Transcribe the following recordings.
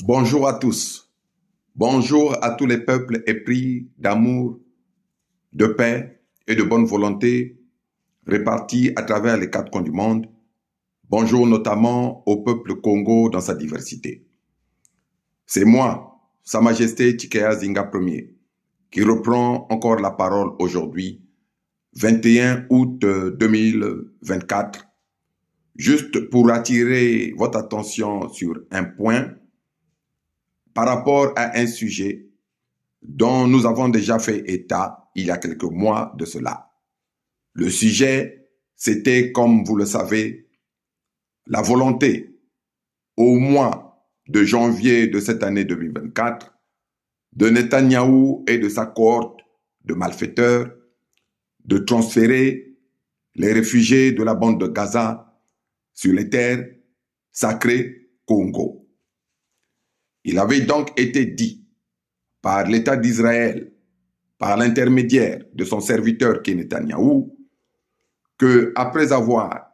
Bonjour à tous. Bonjour à tous les peuples épris d'amour, de paix et de bonne volonté répartis à travers les quatre coins du monde. Bonjour notamment au peuple Congo dans sa diversité. C'est moi, Sa Majesté Tshikaya Zinga Ier, qui reprend encore la parole aujourd'hui, 21 août 2024, juste pour attirer votre attention sur un point par rapport à un sujet dont nous avons déjà fait état il y a quelques mois de cela. Le sujet, c'était, comme vous le savez, la volonté, au mois de janvier de cette année 2024, de Netanyahou et de sa cohorte de malfaiteurs de transférer les réfugiés de la bande de Gaza sur les terres sacrées Congo. Il avait donc été dit par l'État d'Israël, par l'intermédiaire de son serviteur qui est Netanyahou, que après avoir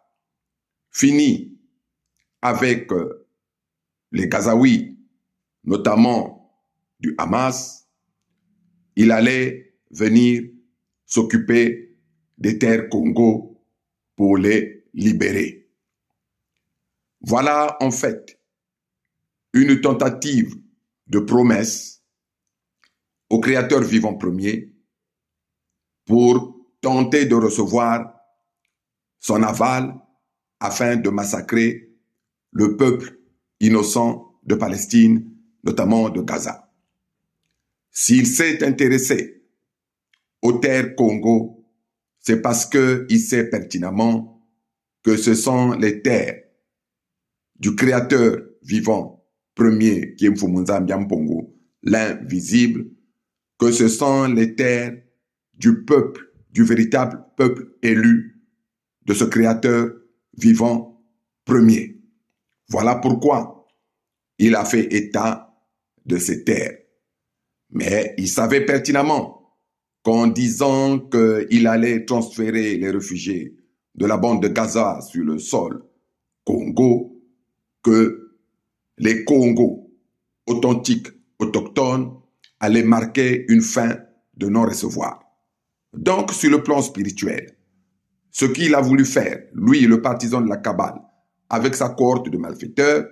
fini avec les Gazaouis, notamment du Hamas, il allait venir s'occuper des terres Congo pour les libérer. Voilà en fait une tentative de promesse au Créateur vivant premier pour tenter de recevoir son aval afin de massacrer le peuple innocent de Palestine, notamment de Gaza. S'il s'est intéressé aux terres Congo, c'est parce qu'il sait pertinemment que ce sont les terres du Créateur vivant premier, qui est Mfumunza Mbiampongo, l'invisible, que ce sont les terres du peuple, du véritable peuple élu de ce Créateur vivant premier. Voilà pourquoi il a fait état de ces terres. Mais il savait pertinemment qu'en disant qu'il allait transférer les réfugiés de la bande de Gaza sur le sol Congo, que les Congos authentiques, autochtones, allaient marquer une fin de non-recevoir. Donc, sur le plan spirituel, ce qu'il a voulu faire, lui, le partisan de la Kabbale, avec sa cohorte de malfaiteurs,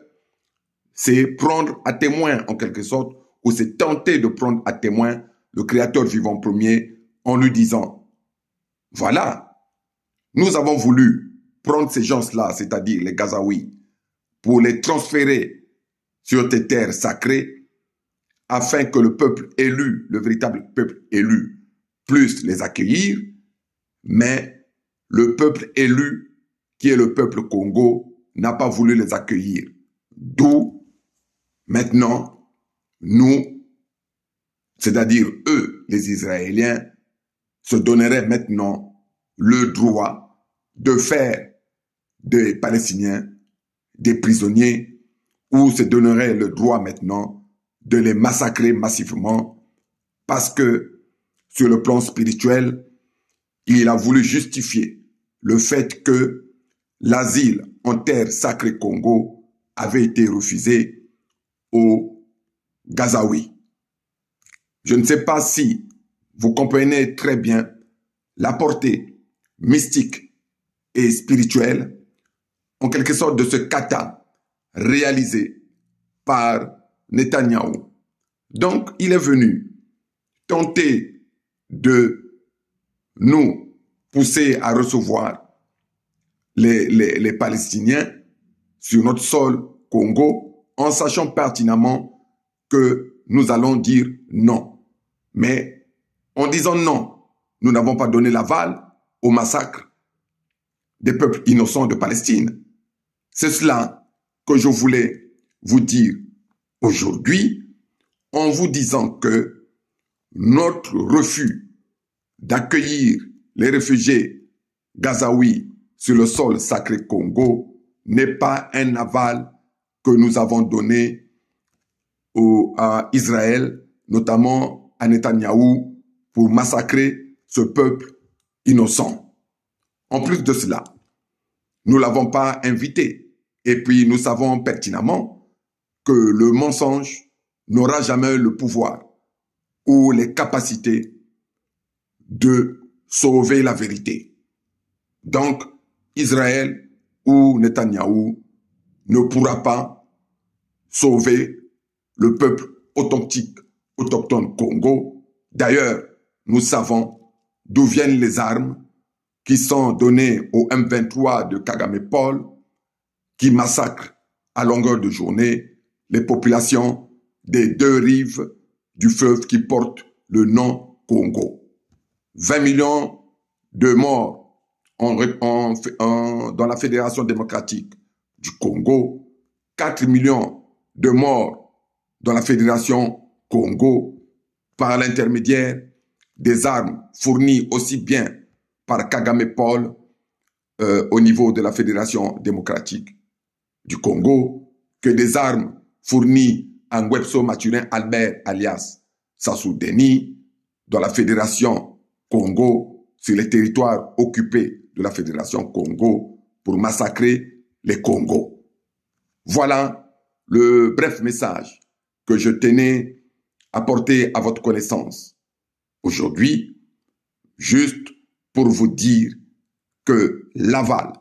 c'est prendre à témoin, en quelque sorte, ou c'est tenter de prendre à témoin le Créateur vivant premier en lui disant, voilà, nous avons voulu prendre ces gens-là, c'est-à-dire les Gazaouis, pour les transférer sur tes terres sacrées, afin que le peuple élu, le véritable peuple élu, puisse les accueillir, mais le peuple élu, qui est le peuple Congo, n'a pas voulu les accueillir. D'où, maintenant, nous, c'est-à-dire eux, les Israéliens, se donneraient maintenant le droit de faire des Palestiniens des prisonniers, ou se donneraient le droit maintenant de les massacrer massivement, parce que sur le plan spirituel, il a voulu justifier le fait que l'asile en terre sacrée Congo avait été refusé aux Gazaouis. Je ne sais pas si vous comprenez très bien la portée mystique et spirituelle, en quelque sorte, de ce kata réalisé par Netanyahou. Donc, il est venu tenter de nous pousser à recevoir les Palestiniens sur notre sol Congo, en sachant pertinemment que nous allons dire non. Mais en disant non, nous n'avons pas donné l'aval au massacre des peuples innocents de Palestine. C'est cela que je voulais vous dire aujourd'hui, en vous disant que notre refus d'accueillir les réfugiés gazaouis sur le sol sacré Congo n'est pas un aval que nous avons donné à Israël, notamment à Netanyahou, pour massacrer ce peuple innocent. En plus de cela, nous ne l'avons pas invité. Et puis nous savons pertinemment que le mensonge n'aura jamais le pouvoir ou les capacités de sauver la vérité. Donc, Israël ou Netanyahou ne pourra pas sauver le peuple authentique, autochtone Congo. D'ailleurs, nous savons d'où viennent les armes qui sont données au M23 de Kagame Paul, qui massacre à longueur de journée les populations des deux rives du fleuve qui porte le nom Congo. 20 millions de morts dans la Fédération démocratique du Congo, 4 millions de morts dans la Fédération Congo par l'intermédiaire des armes fournies aussi bien par Kagame Paul au niveau de la Fédération démocratique du Congo que des armes fournies à Ngwepso Mathurin Albert alias Sassou Deni dans la Fédération Congo sur les territoires occupés de la Fédération Congo pour massacrer les Congos. Voilà le bref message que je tenais à porter à votre connaissance aujourd'hui, juste pour vous dire que l'aval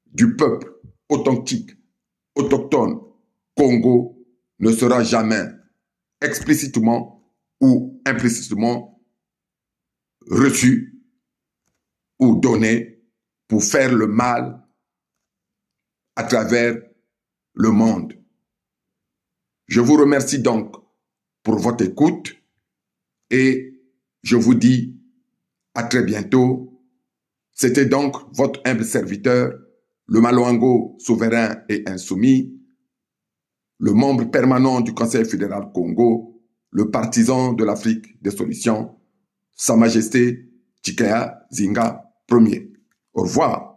du peuple authentique, autochtone, Congo ne sera jamais explicitement ou implicitement reçu ou donné pour faire le mal à travers le monde. Je vous remercie donc pour votre écoute et je vous dis à très bientôt. C'était donc votre humble serviteur, le Maloango souverain et insoumis, le membre permanent du Conseil fédéral Congo, le partisan de l'Afrique des solutions, Sa Majesté Tshikaya Zinga Ier. Au revoir.